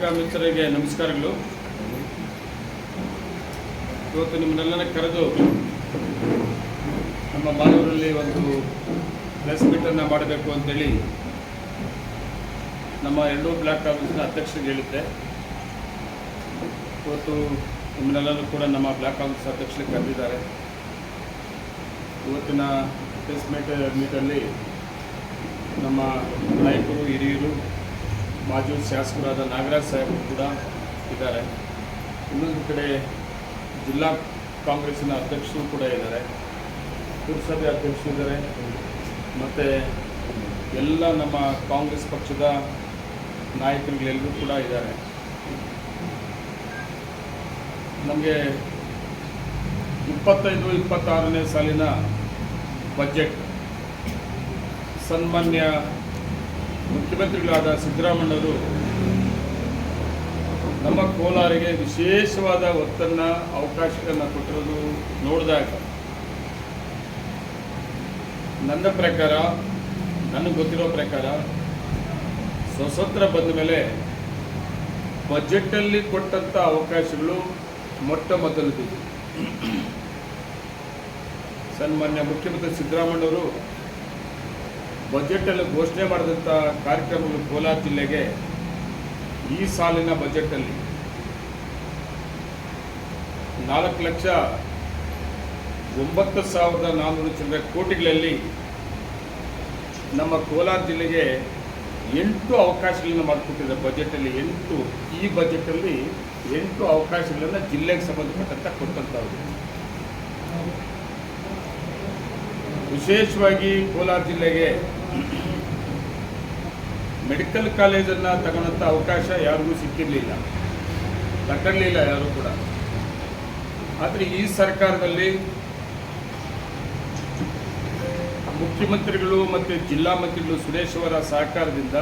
ಪತ್ರಿಕಾ ಮಿತ್ರರಿಗೆ ನಮಸ್ಕಾರಗಳು. ಇವತ್ತು ನಿಮ್ಮನ್ನೆಲ್ಲನ ಕರೆದು ನಮ್ಮ ಮಾನವರಲ್ಲಿ ಒಂದು ಪ್ರೆಸ್ ಮೀಟನ್ನು ಮಾಡಬೇಕು ಅಂತೇಳಿ ನಮ್ಮ ಎರಡೂ ಬ್ಲಾಕ್ ಕಾಂಗ್ರೆಸ್ನ ಅಧ್ಯಕ್ಷರಿಗೆ ಹೇಳಿದ್ದೆ. ಇವತ್ತು ನಿಮ್ಮನ್ನೆಲ್ಲರೂ ಕೂಡ ನಮ್ಮ ಬ್ಲಾಕ್ ಕಾಂಗ್ರೆಸ್ ಅಧ್ಯಕ್ಷರಿಗೆ ಕರೆದಿದ್ದಾರೆ. ಇವತ್ತಿನ ಪ್ರೆಸ್ ಮೀಟಲ್ಲಿ ನಮ್ಮ ನಾಯಕರು, ಹಿರಿಯರು, ಮಾಜಿ ಶಾಸಕರಾದ ನಾಗರಾಜ್ ಸಾಹೇಬರು ಕೂಡ ಇದ್ದಾರೆ. ಇನ್ನೊಂದು ಕಡೆ ಜಿಲ್ಲಾ ಕಾಂಗ್ರೆಸ್ಸಿನ ಅಧ್ಯಕ್ಷರು ಕೂಡ ಇದ್ದಾರೆ, ಪುರಸಭೆ ಅಧ್ಯಕ್ಷರು ಇದ್ದಾರೆ, ಮತ್ತು ಎಲ್ಲ ನಮ್ಮ ಕಾಂಗ್ರೆಸ್ ಪಕ್ಷದ ನಾಯಕರುಗಳೆಲ್ಲರೂ ಕೂಡ ಇದ್ದಾರೆ. ನಮಗೆ 25-26ನೇ ಸಾಲಿನ ಬಜೆಟ್ ಸನ್ಮಾನ್ಯ ಮುಖ್ಯಮಂತ್ರಿಗಳಾದ ಸಿದ್ದರಾಮಯ್ಯವರು ನಮ್ಮ ಕೋಲಾರಿಗೆ ವಿಶೇಷವಾದ ಒತ್ತನ್ನು ಅವಕಾಶಗಳನ್ನು ಕೊಟ್ಟಿರೋದು ನೋಡಿದಾಗ ನನ್ನ ಪ್ರಕಾರ, ನನಗೆ ಗೊತ್ತಿರೋ ಪ್ರಕಾರ, ಸ್ವತಂತ್ರ ಬಂದ ಮೇಲೆ ಬಜೆಟಲ್ಲಿ ಕೊಟ್ಟಂಥ ಅವಕಾಶಗಳು ಮೊಟ್ಟ ಮೊದಲದು. ಸನ್ಮಾನ್ಯ ಮುಖ್ಯಮಂತ್ರಿ ಸಿದ್ದರಾಮಯ್ಯವರು ಬಜೆಟಲ್ಲಿ ಘೋಷಣೆ ಮಾಡಿದಂಥ ಕಾರ್ಯಕ್ರಮಗಳು ಕೋಲಾರ ಜಿಲ್ಲೆಗೆ ಈ ಸಾಲಿನ ಬಜೆಟಲ್ಲಿ 4,09,400 ಚಿಲ್ಲರೆ ಕೋಟಿಗಳಲ್ಲಿ ನಮ್ಮ ಕೋಲಾರ ಜಿಲ್ಲೆಗೆ 8 ಅವಕಾಶಗಳನ್ನು ಮಾಡಿಕೊಟ್ಟಿದ್ದಾರೆ. ಬಜೆಟಲ್ಲಿ 8, ಈ ಬಜೆಟಲ್ಲಿ 8 ಅವಕಾಶಗಳನ್ನು ಜಿಲ್ಲೆಗೆ ಸಂಬಂಧಪಟ್ಟಂತ ಕೊಟ್ಟಂಥವ್ರು. ವಿಶೇಷವಾಗಿ ಕೋಲಾರ ಜಿಲ್ಲೆಗೆ ಮೆಡಿಕಲ್ ಕಾಲೇಜನ್ನು ತಗೊಳ್ಳೋಂಥ ಅವಕಾಶ ಯಾರಿಗೂ ಸಿಕ್ಕಿರಲಿಲ್ಲ, ತಗೊಳ್ಳಿಲ್ಲ ಯಾರೂ ಕೂಡ. ಆದರೆ ಈ ಸರ್ಕಾರದಲ್ಲಿ ಮುಖ್ಯಮಂತ್ರಿಗಳು ಮತ್ತು ಜಿಲ್ಲಾ ಮಂತ್ರಿಗಳು ಸುರೇಶ್ ಅವರ ಸಹಕಾರದಿಂದ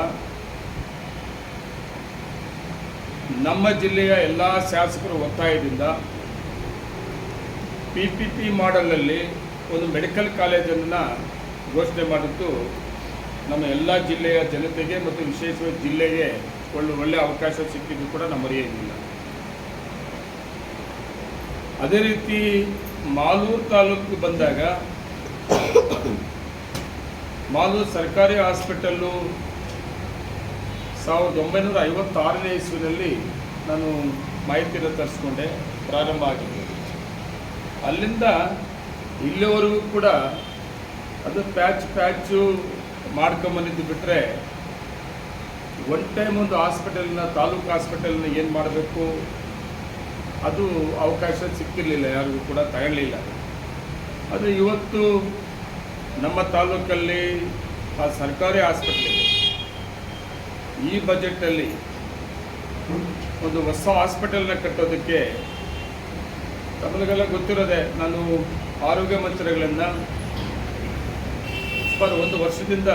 ನಮ್ಮ ಜಿಲ್ಲೆಯ ಎಲ್ಲ ಶಾಸಕರ ಒತ್ತಾಯದಿಂದ PPP ಮಾಡೆಲಲ್ಲಿ ಒಂದು ಮೆಡಿಕಲ್ ಕಾಲೇಜನ್ನು ಘೋಷಣೆ ಮಾಡಿದ್ದು ನಮ್ಮ ಎಲ್ಲ ಜಿಲ್ಲೆಯ ಜನತೆಗೆ ಮತ್ತು ವಿಶೇಷವಾಗಿ ಜಿಲ್ಲೆಗೆ ಒಳ್ಳೆ ಅವಕಾಶ ಸಿಕ್ಕಿದ್ದು ಕೂಡ ನಮ್ಮ ಮರೆಯೋದಿಲ್ಲ. ಅದೇ ರೀತಿ ಮಾಲೂರು ತಾಲೂಕು ಬಂದಾಗ ಮಾಲೂರು ಸರ್ಕಾರಿ ಹಾಸ್ಪಿಟಲ್ಲು 1956ನೇ ಇಸ್ವಿನಲ್ಲಿ ನಾನು ಮಾಹಿತಿಯನ್ನು ತರಿಸ್ಕೊಂಡೆ, ಪ್ರಾರಂಭ ಆಗಿದೆ. ಅಲ್ಲಿಂದ ಇಲ್ಲಿವರೆಗೂ ಕೂಡ ಅದು ಪ್ಯಾಚು ಮಾಡ್ಕೊಂಬಂದಿದ್ದು ಬಿಟ್ಟರೆ ಒನ್ ಟೈಮ್ ಒಂದು ಹಾಸ್ಪಿಟಲ್ನ, ತಾಲೂಕು ಹಾಸ್ಪಿಟಲ್ನ ಏನು ಮಾಡಬೇಕು ಅದು ಅವಕಾಶ ಸಿಕ್ಕಿರಲಿಲ್ಲ, ಯಾರಿಗೂ ಕೂಡ ತಗೊಳ್ಳಿಲ್ಲ. ಆದರೆ ಇವತ್ತು ನಮ್ಮ ತಾಲೂಕಲ್ಲಿ ಆ ಸರ್ಕಾರಿ ಹಾಸ್ಪಿಟ್ಲಿಗೆ ಈ ಬಜೆಟಲ್ಲಿ ಒಂದು ಹೊಸ ಹಾಸ್ಪಿಟಲ್ನ ಕಟ್ಟೋದಕ್ಕೆ ತಮಗೆಲ್ಲ ಗೊತ್ತಿರೋದೆ, ನಾನು ಆರೋಗ್ಯ ಮಂತ್ರಿಗಳನ್ನು ಸುಮಾರು 1 ವರ್ಷದಿಂದ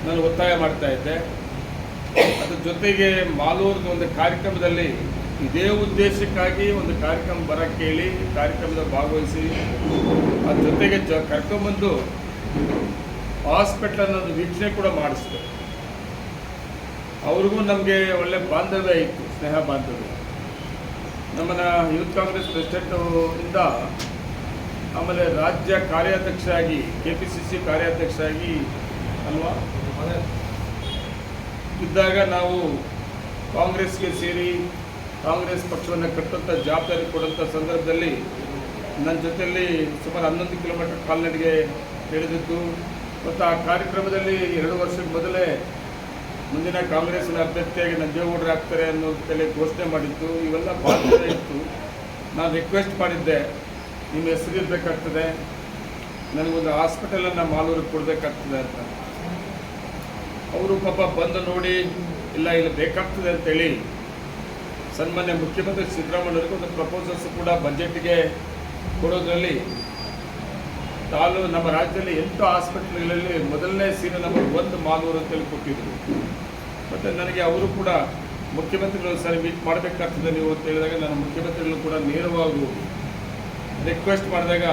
ನಾನು ಒತ್ತಾಯ ಮಾಡ್ತಾ ಇದ್ದೆ. ಅದ್ರ ಜೊತೆಗೆ ಮಾಲೂರಿನ ಒಂದು ಕಾರ್ಯಕ್ರಮದಲ್ಲಿ ಇದೇ ಉದ್ದೇಶಕ್ಕಾಗಿ ಒಂದು ಕಾರ್ಯಕ್ರಮ ಬರೋಕ್ಕೆ ಹೇಳಿ ಕಾರ್ಯಕ್ರಮದ ಭಾಗವಹಿಸಿ ಅದ್ರ ಜೊತೆಗೆ ಕರ್ಕೊಂಬಂದು ಹಾಸ್ಪಿಟ್ಲನ್ನು ಒಂದು ವೀಕ್ಷಣೆ ಕೂಡ ಮಾಡಿಸಿದೆ. ಅವ್ರಿಗೂ ನಮಗೆ ಒಳ್ಳೆ ಬಾಂಧವ್ಯ ಇತ್ತು, ಸ್ನೇಹ ಬಾಂಧವ್ಯ. ನಮ್ಮನ್ನು ಯೂತ್ ಕಾಂಗ್ರೆಸ್ ಪ್ರೆಸಿಡೆಂಟಿಂದ ಆಮೇಲೆ ರಾಜ್ಯ ಕಾರ್ಯಾಧ್ಯಕ್ಷರಾಗಿ, KPCC ಕಾರ್ಯಾಧ್ಯಕ್ಷರಾಗಿ ಅಲ್ವಾ ಇದ್ದಾಗ ನಾವು ಕಾಂಗ್ರೆಸ್ಗೆ ಸೇರಿ ಕಾಂಗ್ರೆಸ್ ಪಕ್ಷವನ್ನು ಕಟ್ಟುವಂಥ ಜವಾಬ್ದಾರಿ ಕೊಡುವಂಥ ಸಂದರ್ಭದಲ್ಲಿ ನನ್ನ ಜೊತೆಯಲ್ಲಿ ಸುಮಾರು 11 ಕಿಲೋಮೀಟರ್ ಕಾಲ್ನಡಿಗೆ ನಡೆದಿದ್ದು ಮತ್ತು ಆ ಕಾರ್ಯಕ್ರಮದಲ್ಲಿ 2 ವರ್ಷದ ಮೊದಲೇ ಮುಂದಿನ ಕಾಂಗ್ರೆಸ್ಸಿನ ಅಭ್ಯರ್ಥಿಯಾಗಿ ನಂಜೇಗೌಡರು ಆಗ್ತಾರೆ ಅನ್ನೋದಕ್ಕೆ ಘೋಷಣೆ ಮಾಡಿದ್ದು. ಇವೆಲ್ಲ ಬಾಧ್ಯತೆ ಇತ್ತು. ನಾನು ರಿಕ್ವೆಸ್ಟ್ ಮಾಡಿದ್ದೆ, ನಿಮ್ಮ ಹೆಸರು ಇರಬೇಕಾಗ್ತದೆ, ನನಗೊಂದು ಹಾಸ್ಪಿಟಲನ್ನು ಮಾಲೂರಿಗೆ ಕೊಡಬೇಕಾಗ್ತದೆ ಅಂತ. ಅವರು ಪಾಪ ಬಂದು ನೋಡಿ ಇಲ್ಲ ಇಲ್ಲಿ ಬೇಕಾಗ್ತದೆ ಅಂತೇಳಿ ಸನ್ಮಾನ್ಯ ಮುಖ್ಯಮಂತ್ರಿ ಸಿದ್ದರಾಮಯ್ಯವ್ರಿಗೆ ಒಂದು ಪ್ರಪೋಸಲ್ಸ್ ಕೂಡ ಬಜೆಟ್ಗೆ ಕೊಡೋದ್ರಲ್ಲಿ ನಮ್ಮ ರಾಜ್ಯದಲ್ಲಿ 8 ಹಾಸ್ಪಿಟಲ್ಗಳಲ್ಲಿ ಮೊದಲನೇ ಸೀರೆ ನಂಬರ್ 1 ಮಾಲೂರು ಅಂತೇಳಿ ಕೊಟ್ಟಿದ್ರು. ಮತ್ತು ನನಗೆ ಅವರು ಕೂಡ ಮುಖ್ಯಮಂತ್ರಿಗಳು ಸರಿ ಮೀಟ್ ಮಾಡಬೇಕಾಗ್ತದೆ ನೀವು ಅಂತ ಹೇಳಿದಾಗ ನಾನು ಮುಖ್ಯಮಂತ್ರಿಗಳು ಕೂಡ ನೇರವಾಗಿ ರಿಕ್ವೆಸ್ಟ್ ಮಾಡಿದಾಗ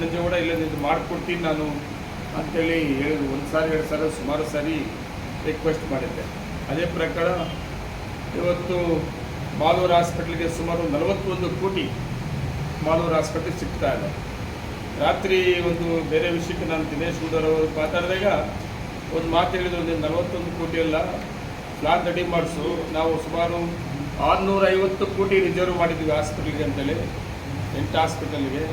ನಂಜೇಗೌಡ ಇಲ್ಲ ನಿಂದು ಮಾಡಿಕೊಡ್ತೀನಿ ನಾನು ಅಂತೇಳಿ ಹೇಳಿ 1 ಸಾರಿ 2 ಸಾರಿ ಸುಮಾರು ಸಾರಿ ರಿಕ್ವೆಸ್ಟ್ ಮಾಡಿದ್ದೆ. ಅದೇ ಪ್ರಕಾರ ಇವತ್ತು ಮಾಲೂರು ಹಾಸ್ಪಿಟ್ಲಿಗೆ ಸುಮಾರು 41 ಕೋಟಿ ಮಾಲೂರು ಹಾಸ್ಪಿಟ್ಲಿಗೆ ಸಿಗ್ತಾ ಇದೆ. ರಾತ್ರಿ ಒಂದು ಬೇರೆ ವಿಷಯಕ್ಕೆ ನಾನು ದಿನೇಶ್ ಗುಂಡೂರಾವ್ ಅವರು ಮಾತಾಡಿದಾಗ ಒಂದು ಮಾತು ಹೇಳಿದ್ರು, ನೀವು 41 ಕೋಟಿ ಅಲ್ಲ, ಪ್ಲಾನ್ ರೆಡಿ ಮಾಡಿಸು, ನಾವು ಸುಮಾರು 650 ಕೋಟಿ ರಿಸರ್ವ್ ಮಾಡಿದ್ವಿ ಹಾಸ್ಪಿಟ್ಲಿಗೆ ಅಂತೇಳಿ, 8 ಹಾಸ್ಪಿಟಲ್ಗೆ,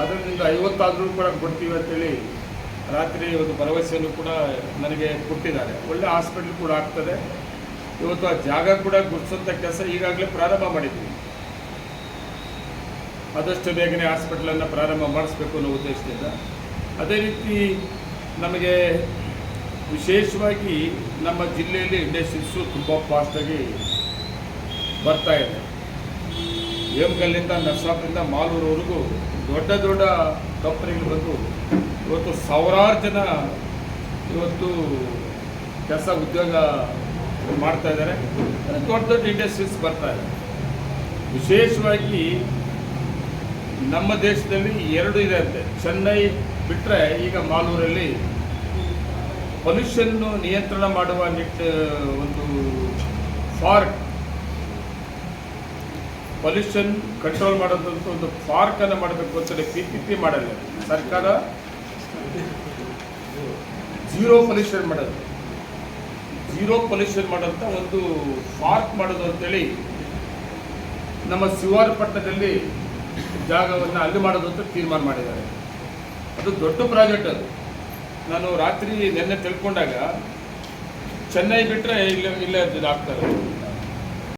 ಅದರಿಂದ 50 ಆದರೂ ಕೂಡ ಕೊಡ್ತೀವಿ ಅಂತೇಳಿ ರಾತ್ರಿ ಒಂದು ಭರವಸೆಯನ್ನು ಕೂಡ ನನಗೆ ಕೊಟ್ಟಿದ್ದಾರೆ. ಒಳ್ಳೆ ಹಾಸ್ಪಿಟ್ಲ್ ಕೂಡ ಆಗ್ತದೆ. ಇವತ್ತು ಆ ಜಾಗ ಕೂಡ ಗುರ್ಸೋಂಥ ಕೆಲಸ ಈಗಾಗಲೇ ಪ್ರಾರಂಭ ಮಾಡಿದ್ವಿ. ಆದಷ್ಟು ಬೇಗನೆ ಹಾಸ್ಪಿಟಲನ್ನು ಪ್ರಾರಂಭ ಮಾಡಿಸ್ಬೇಕು ಅನ್ನೋ ಉದ್ದೇಶದಿಂದ. ಅದೇ ರೀತಿ ನಮಗೆ ವಿಶೇಷವಾಗಿ ನಮ್ಮ ಜಿಲ್ಲೆಯಲ್ಲಿ ಇಂಡಸ್ಟ್ರೀಸು ತುಂಬ ಫಾಸ್ಟಾಗಿ ಬರ್ತಾ ಇದೆ. ಹೇಮಕಲ್ಲಿಂದ ನರ್ಸಾಪುರದಿಂದ ಮಾಲೂರವರೆಗೂ ದೊಡ್ಡ ದೊಡ್ಡ ಕಂಪನಿಗಳು ಬಂದು ಇವತ್ತು ಸಾವಿರಾರು ಜನ ಇವತ್ತು ಕೆಲಸ ಉದ್ಯೋಗ ಮಾಡ್ತಾ ಇದ್ದಾರೆ. ದೊಡ್ಡ ದೊಡ್ಡ ಇಂಡಸ್ಟ್ರೀಸ್ ಬರ್ತಾ ಇದೆ. ವಿಶೇಷವಾಗಿ ನಮ್ಮ ದೇಶದಲ್ಲಿ 2 ಇದೆ ಅಂತೆ. ಚೆನ್ನೈ ಬಿಟ್ಟರೆ ಈಗ ಮಾಲೂರಲ್ಲಿ ಪೊಲ್ಯೂಷನ್ನು ನಿಯಂತ್ರಣ ಮಾಡುವ ಒಂದು ಪೊಲ್ಯೂಷನ್ ಕಂಟ್ರೋಲ್ ಮಾಡೋದಂತ ಒಂದು ಪಾರ್ಕನ್ನು ಮಾಡಬೇಕು ಅಂತೇಳಿ PPP ಮಾಡಲ್ಲ ಸರ್ಕಾರ. ಝೀರೋ ಪೊಲ್ಯೂಷನ್ ಮಾಡೋಂಥ ಒಂದು ಪಾರ್ಕ್ ಮಾಡೋದು ಅಂತೇಳಿ ನಮ್ಮ ಶಿವಾರಪಟ್ಟಣದಲ್ಲಿ ಜಾಗವನ್ನು ಅಲ್ಲಿ ಮಾಡೋದು ಅಂತ ತೀರ್ಮಾನ ಮಾಡಿದ್ದಾರೆ. ಅದು ದೊಡ್ಡ ಪ್ರಾಜೆಕ್ಟ್. ಅದು ನಾನು ರಾತ್ರಿ ನಿನ್ನೆ ತಿಳ್ಕೊಂಡಾಗ ಚೆನ್ನೈ ಬಿಟ್ಟರೆ ಇಲ್ಲೇ ಆಗ್ತಾರೆ.